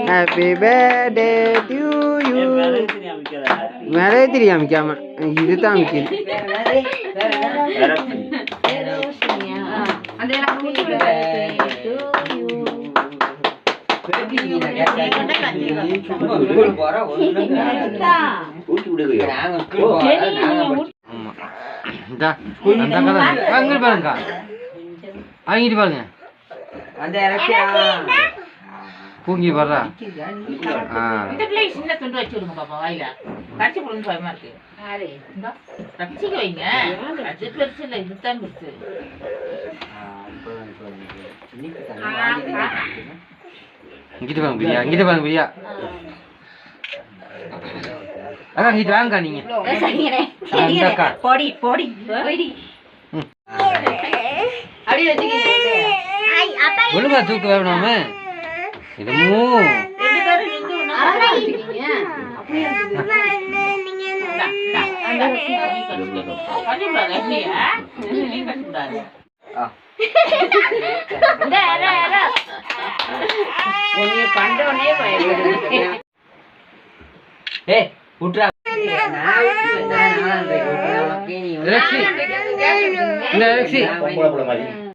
Happy birthday to you. மேலே தெரியும் அமைக்காம இதுதான் அமைக்குது. வாங்கிட்டு பாருங்க பூங்கி வர்றா. இந்த பிள்ளை சின்ன துண்டு வச்சு விடுங்க பாப்பா, வாயில கடிச்சு கொடுங்க, பயமா இருக்கு. ரசிக்க வைங்க, அது பெருசு இல்லை, இதுதான் பெருசு. இங்கிட்டு வாங்க பிரியா, இங்கிட்டு வாங்க பிரியா. அக்கா இங்கிட்டு வாங்கக்கா நீங்க. போடி போடி போடி அப்படியே வச்சுக்கீங்க. ஒழுங்கா தூக்க வேணாம என்னமோ கண்டோடனே விட்றா.